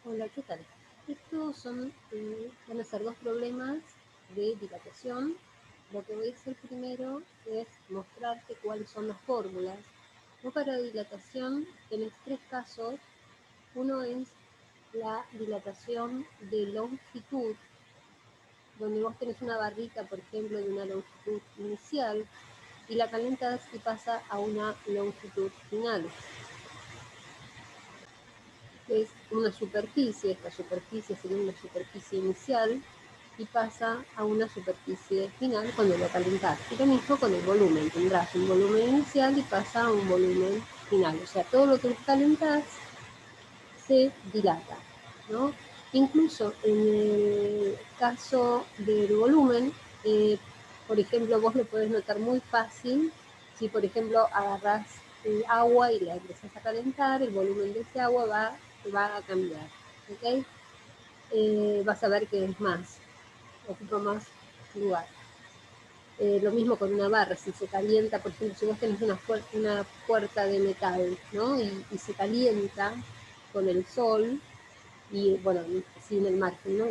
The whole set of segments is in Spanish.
Hola, ¿qué tal? Estos van a ser dos problemas de dilatación. Lo que voy a hacer primero es mostrarte cuáles son las fórmulas. Vos para dilatación tenés tres casos. Uno es la dilatación de longitud, donde vos tenés una barrita, por ejemplo, de una longitud inicial, y la calentás y pasa a una longitud final. Es una superficie, esta superficie sería una superficie inicial y pasa a una superficie final cuando lo calentás. Y lo mismo con el volumen, tendrás un volumen inicial y pasa a un volumen final. O sea, todo lo que calentás se dilata, ¿no? Incluso en el caso del volumen, por ejemplo, vos lo podés notar muy fácil si, por ejemplo, agarrás agua y la empezás a calentar, el volumen de ese agua va a cambiar, ¿ok? Vas a ver que es más, ocupa más lugar. Lo mismo con una barra, si se calienta, por ejemplo, si vos tenés una puerta de metal, ¿no? Y se calienta con el sol, y bueno, sin el margen, ¿no?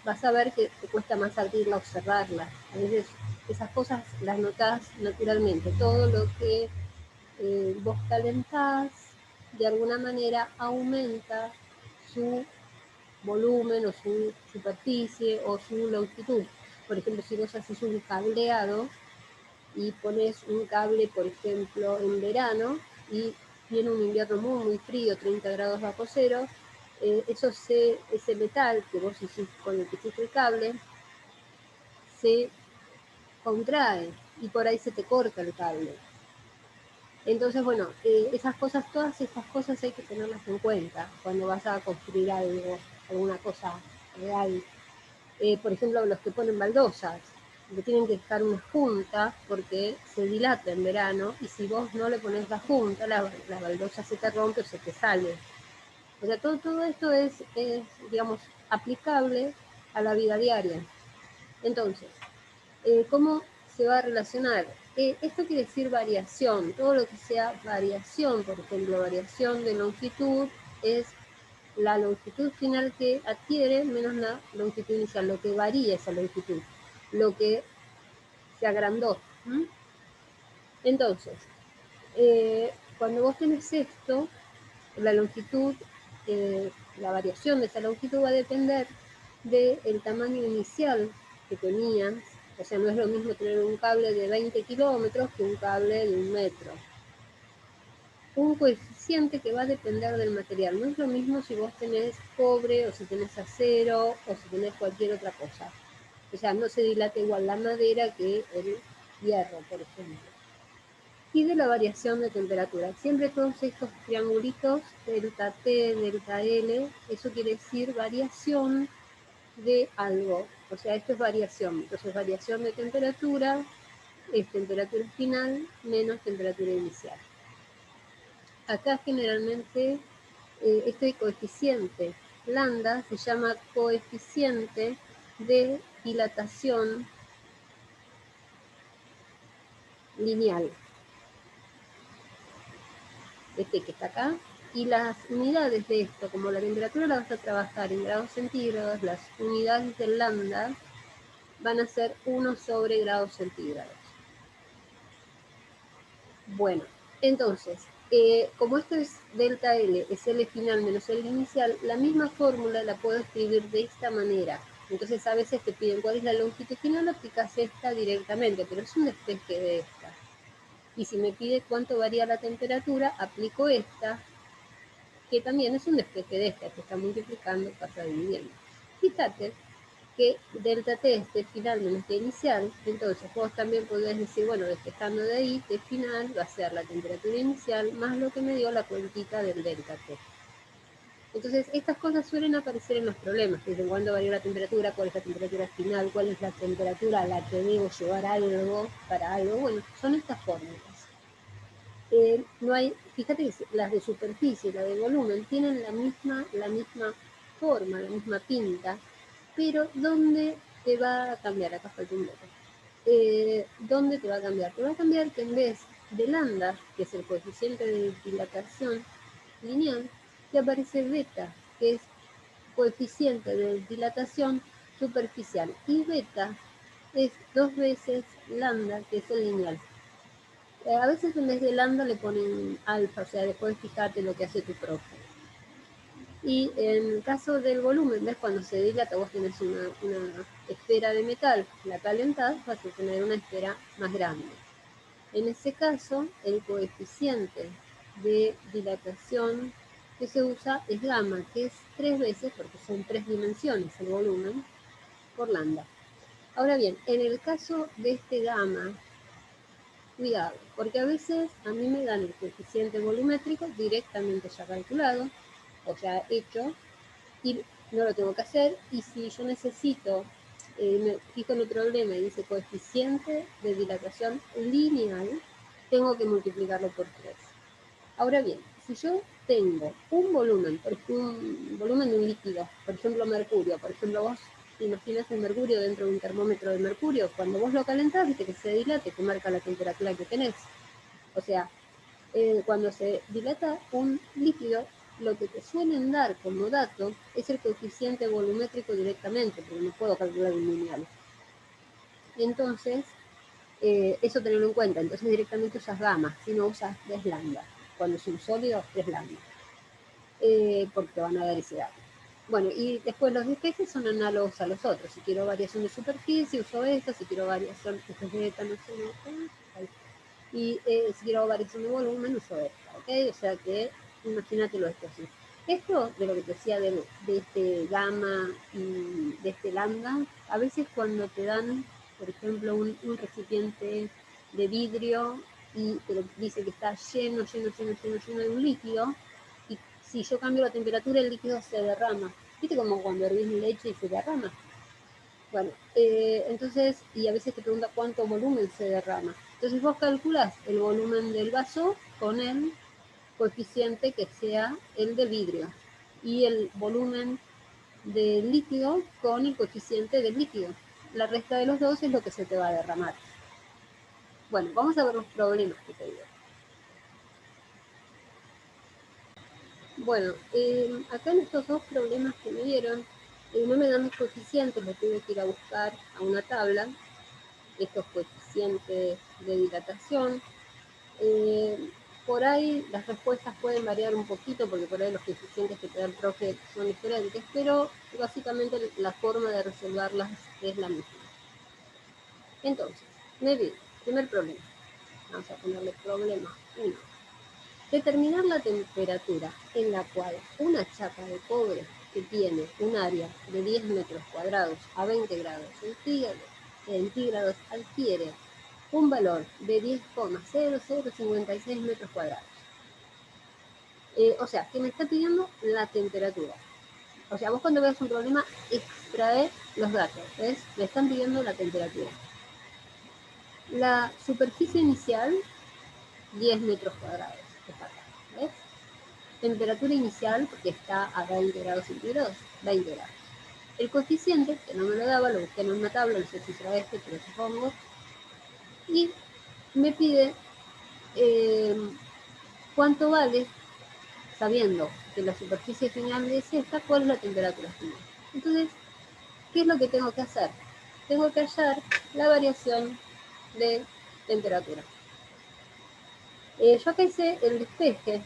Vas a ver que te cuesta más abrirla o cerrarla. A veces esas cosas las notás naturalmente. Todo lo que vos calentás, de alguna manera aumenta su volumen o su superficie o su longitud. Por ejemplo, si vos haces un cableado y pones un cable, por ejemplo, en verano y viene un invierno muy frío, 30 grados bajo cero, ese metal que vos hiciste, con el que hiciste el cable se contrae y por ahí se te corta el cable. Entonces, bueno, todas estas cosas hay que tenerlas en cuenta cuando vas a construir algo, alguna cosa real. Por ejemplo, los que ponen baldosas, le tienen que dejar una junta porque se dilata en verano y si vos no le pones la junta, la baldosa se te rompe o se te sale. O sea, todo esto es, digamos, aplicable a la vida diaria. Entonces, ¿cómo se va a relacionar? Esto quiere decir variación. Todo lo que sea variación, por ejemplo, variación de longitud, es la longitud final que adquiere menos la longitud inicial, lo que varía esa longitud, lo que se agrandó. Entonces, cuando vos tenés esto, la longitud, la variación de esa longitud va a depender del tamaño inicial que tenías. O sea, no es lo mismo tener un cable de 20 kilómetros que un cable de 1 metro. Un coeficiente que va a depender del material. No es lo mismo si vos tenés cobre o si tenés acero o si tenés cualquier otra cosa. O sea, no se dilata igual la madera que el hierro, por ejemplo. Y de la variación de temperatura. Siempre todos estos triangulitos, delta T, delta L, eso quiere decir variación de algo. O sea, esto es variación. Entonces, variación de temperatura es temperatura final menos temperatura inicial. Acá generalmente este coeficiente lambda se llama coeficiente de dilatación lineal. Este que está acá. Y las unidades de esto, como la temperatura la vas a trabajar en grados centígrados, las unidades del lambda van a ser 1 sobre grados centígrados. Bueno, entonces, como esto es delta L, es L final menos L inicial, la misma fórmula la puedo escribir de esta manera. Entonces a veces te piden cuál es la longitud final, aplicas esta directamente, pero es un despeje de esta. Y si me pide cuánto varía la temperatura, aplico esta, que también es un despeje de esta, que está multiplicando, pasa dividiendo. Fíjate que delta T es T final menos T inicial, entonces vos también podés decir, bueno, despejando de ahí, T final va a ser la temperatura inicial más lo que me dio la cuentita del delta T. Entonces, estas cosas suelen aparecer en los problemas, desde cuándo varía la temperatura, cuál es la temperatura final, cuál es la temperatura a la que debo llevar algo para algo. Bueno, son estas fórmulas. No hay, fíjate que las de superficie y la de volumen tienen la misma forma, la misma pinta, pero ¿dónde te va a cambiar? Acá falta un dato. ¿Dónde te va a cambiar? Te va a cambiar que en vez de lambda, que es el coeficiente de dilatación lineal, te aparece beta, que es coeficiente de dilatación superficial. Y beta es 2 veces lambda, que es el lineal. A veces en vez de lambda le ponen alfa, o sea, después fíjate lo que hace tu profe. Y en el caso del volumen, ¿ves? Cuando se dilata, vos tenés una esfera de metal, la calentás, vas a tener una esfera más grande. En ese caso, el coeficiente de dilatación que se usa es gamma, que es 3 veces, porque son 3 dimensiones el volumen, por lambda. Ahora bien, en el caso de este gamma, cuidado, porque a veces a mí me dan el coeficiente volumétrico directamente ya calculado, o ya hecho, y no lo tengo que hacer, y si yo necesito, me fijo en el problema y dice coeficiente de dilatación lineal, tengo que multiplicarlo por 3. Ahora bien, si yo tengo un volumen de un líquido, por ejemplo mercurio, por ejemplo vos te imaginas el mercurio dentro de un termómetro de mercurio, cuando vos lo calentás, viste que se dilate, te marca la temperatura que tenés. O sea, cuando se dilata un líquido, lo que te suelen dar como dato es el coeficiente volumétrico directamente, porque no puedo calcular un lineal. Entonces, eso tenerlo en cuenta. Entonces directamente usas gamma, si no usas 3 lambda. Cuando es un sólido, 3 lambda. Porque te van a dar ese dato. Bueno, y después los despejes son análogos a los otros. Si quiero variación de superficie, uso esto. Si quiero variación, esto es beta, no sé, no. Y si quiero variación de volumen, uso esta, ¿ok? O sea que imagínatelo esto así. Esto de lo que te decía de este gamma y de este lambda, a veces cuando te dan, por ejemplo, un recipiente de vidrio y te dice que está lleno de un líquido, y si yo cambio la temperatura, el líquido se derrama. ¿Viste como cuando hervís leche y se derrama? Bueno, entonces, y a veces te pregunta cuánto volumen se derrama. Entonces vos calculás el volumen del vaso con el coeficiente que sea el de vidrio y el volumen del líquido con el coeficiente del líquido. La resta de los dos es lo que se te va a derramar. Bueno, vamos a ver los problemas que te digo. Bueno, acá en estos dos problemas que me dieron, no me dan los coeficientes, lo tuve que ir a buscar a una tabla, estos coeficientes de dilatación. Por ahí las respuestas pueden variar un poquito, porque por ahí los coeficientes que te da el profe son diferentes, pero básicamente la forma de resolverlas es la misma. Entonces, me viene, primer problema. Vamos a ponerle problema 1. Determinar la temperatura en la cual una chapa de cobre que tiene un área de 10 metros cuadrados a 20 grados centígrados adquiere un valor de 10,0056 metros cuadrados. O sea, que me está pidiendo la temperatura. O sea, vos cuando veas un problema, extrae los datos, ¿ves? Me están pidiendo la temperatura. La superficie inicial, 10 metros cuadrados. ¿Ves? Temperatura inicial, porque está a 20 grados centígrados, 20 grados. El coeficiente, que no me lo daba, lo busqué en una tabla, no sé si será este, pero supongo. Y me pide cuánto vale, sabiendo que la superficie final es esta, cuál es la temperatura final. Entonces, ¿qué es lo que tengo que hacer? Tengo que hallar la variación de temperatura. Yo acá hice el despeje,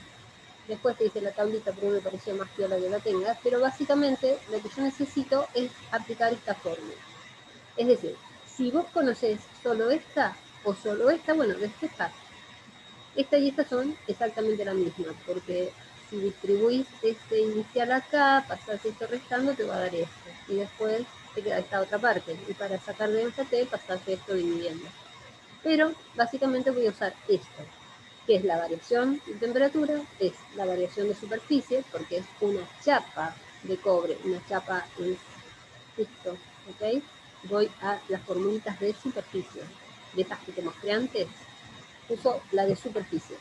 después te hice la tablita, pero me pareció más piola que la tengas, pero básicamente lo que yo necesito es aplicar esta fórmula. Es decir, si vos conocés solo esta o solo esta, bueno, despejar. Esta y esta son exactamente la misma, porque si distribuís este inicial acá, pasás esto restando, te va a dar esto. Y después te queda esta otra parte. Y para sacar de esta t, pasás esto dividiendo. Pero básicamente voy a usar esto, que es la variación de temperatura, es la variación de superficie, porque es una chapa de cobre, una chapa es esto, ¿ok? Voy a las formulitas de superficie, de estas que te mostré antes, uso la de superficie.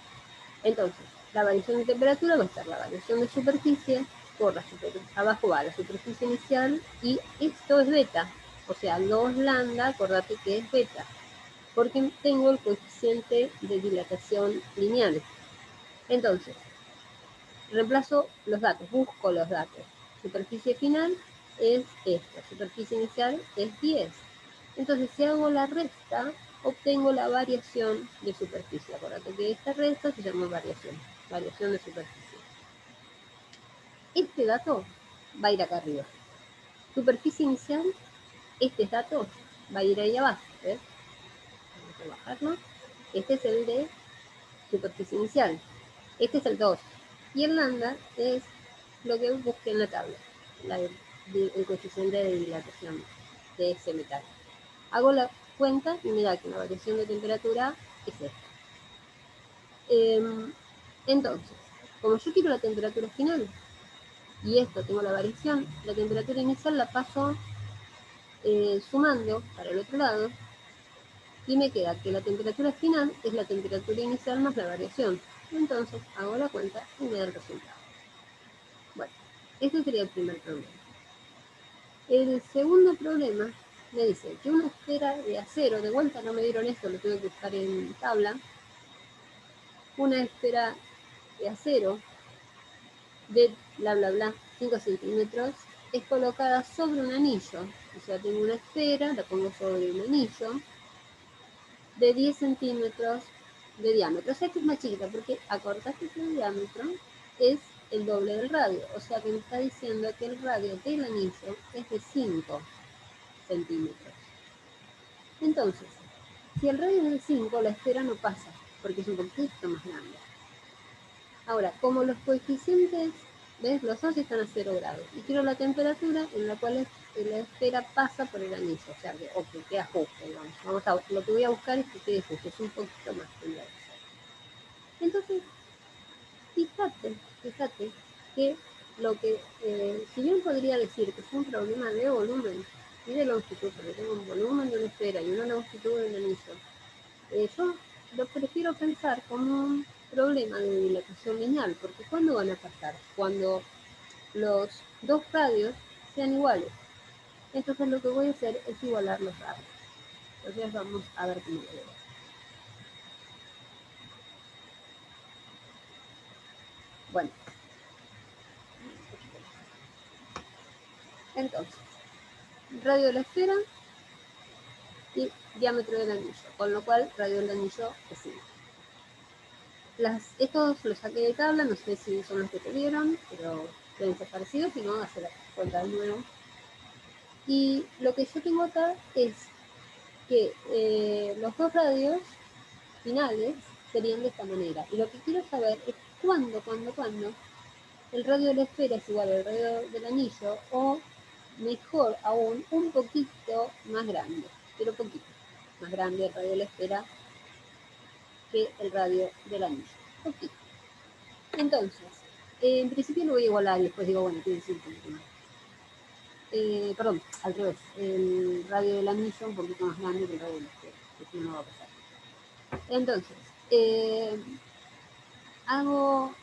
Entonces, la variación de temperatura va a ser la variación de superficie por la superficie. Abajo va la superficie inicial y esto es beta. O sea, 2 lambda, acordate que es beta. Porque tengo el coeficiente de dilatación lineal. Entonces, reemplazo los datos, busco los datos. superficie final es esta, superficie inicial es 10. Entonces, si hago la resta, obtengo la variación de superficie. Acuérdate que esta resta se llama variación de superficie. Este dato va a ir acá arriba. Superficie inicial, este dato va a ir ahí abajo. ¿Ves? Vamos a bajarlo. Este es el de superficie inicial. Este es el 2. Y el lambda es lo que busqué en la tabla, el coeficiente de dilatación de ese metal. Hago la cuenta y mira que la variación de temperatura es esta. Entonces, como yo quiero la temperatura final, y esto tengo la variación, la temperatura inicial la paso sumando para el otro lado, y me queda que la temperatura final es la temperatura inicial más la variación. Entonces hago la cuenta y me da el resultado. Bueno, este sería el primer problema. El segundo problema me dice que una esfera de acero, de vuelta no me dieron esto, lo tuve que buscar en tabla, una esfera de acero de bla bla bla 5 centímetros es colocada sobre un anillo. O sea, tengo una esfera, la pongo sobre un anillo de 10 centímetros de diámetro. O sea que es más chiquita porque acortaste el diámetro es el doble del radio. O sea que me está diciendo que el radio del anillo es de 5 centímetros. Entonces, si el radio es de 5, la esfera no pasa porque es un poquito más grande. Ahora, como los coeficientes, ¿ves? Los dos están a 0 grados. Y quiero la temperatura en la cual la esfera pasa por el anillo. O sea, que queda justo, digamos. Lo que voy a buscar es que quede justo. Es un poquito más tendría que ser. Entonces, fíjate que lo que, si bien podría decir que es un problema de volumen y de longitud, porque tengo un volumen de una esfera y una longitud de un anillo, yo lo prefiero pensar como un problema de dilatación lineal, porque ¿cuándo van a pasar? Cuando los dos radios sean iguales. Entonces lo que voy a hacer es igualar los radios. Entonces vamos a ver cómo lo veo. Bueno, entonces, radio de la esfera y diámetro del anillo, con lo cual radio del anillo es 5. Estos los saqué de tabla, no sé si son los que te dieron, pero deben ser parecidos, si no, hacer la cuenta de nuevo. Y lo que yo tengo acá es que los dos radios finales serían de esta manera. Y lo que quiero saber es cuándo el radio de la esfera es igual al radio del anillo, o mejor aún, un poquito más grande, pero poquito más grande el radio de la esfera que el radio del anillo. Poquito. Entonces, en principio lo voy a igualar y después digo, bueno, tiene que ser un poquito más. Perdón, al revés, el radio del anillo un poquito más grande que el radio del esfera, que si no, no va a pasar. Entonces, hago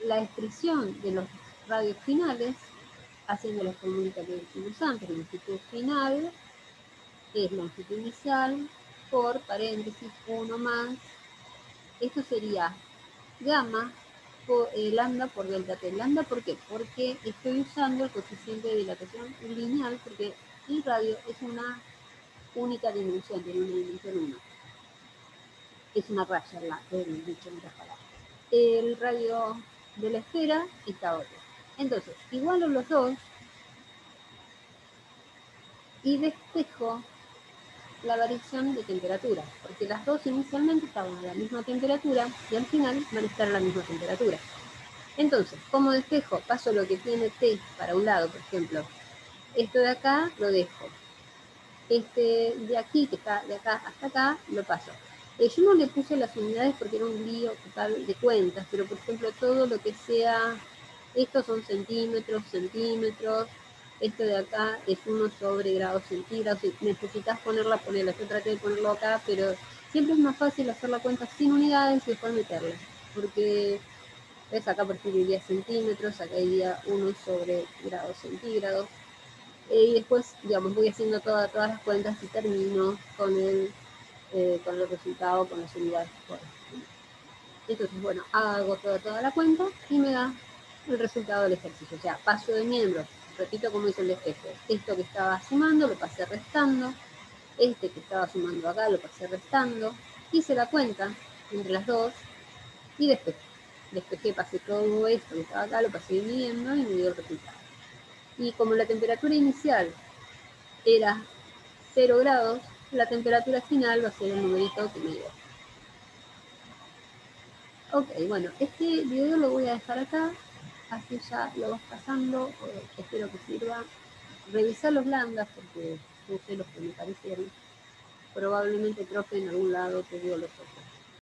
la expresión de los radios finales haciendo la fórmula que hicimos antes. La longitud final es longitud inicial por paréntesis 1 más. Esto sería gamma por lambda por delta T. ¿Lambda por qué? Porque estoy usando el coeficiente de dilatación lineal, porque el radio es una única dimensión, tiene una dimensión 1. Es una raya, dicho en otras palabras. El radio de la esfera está otro. Entonces, igualo los dos y despejo la variación de temperatura, porque las dos inicialmente estaban a la misma temperatura y al final van a estar a la misma temperatura. Entonces, como despejo, paso lo que tiene T para un lado, por ejemplo, esto de acá lo dejo, este de aquí, que está de acá hasta acá, lo paso. Yo no le puse las unidades porque era un lío total de cuentas, pero por ejemplo todo lo que sea, estos son centímetros, esto de acá es 1 sobre grados centígrados, si necesitas ponerla, yo traté de ponerlo acá, pero siempre es más fácil hacer la cuenta sin unidades y después meterla, porque ves acá por ejemplo iría centímetros, acá iría 1 sobre grados centígrados, y después, digamos, voy haciendo todas las cuentas y termino con el resultado, con las unidades. Entonces, bueno, hago toda la cuenta y me da el resultado del ejercicio. O sea, paso de miembros, repito como hizo el espejo. Esto que estaba sumando lo pasé restando, este que estaba sumando acá lo pasé restando, hice la cuenta entre las dos y despejé. Despejé, pasé todo esto que estaba acá, lo pasé dividiendo y me dio el resultado. Y como la temperatura inicial era 0 grados, la temperatura final va a ser el numerito que me dio. Ok, bueno, este video lo voy a dejar acá, así ya lo vas pasando, espero que sirva. Revisar los lambdas porque no sé los que me parecieron. Probablemente, profe, en algún lado te dio los otros.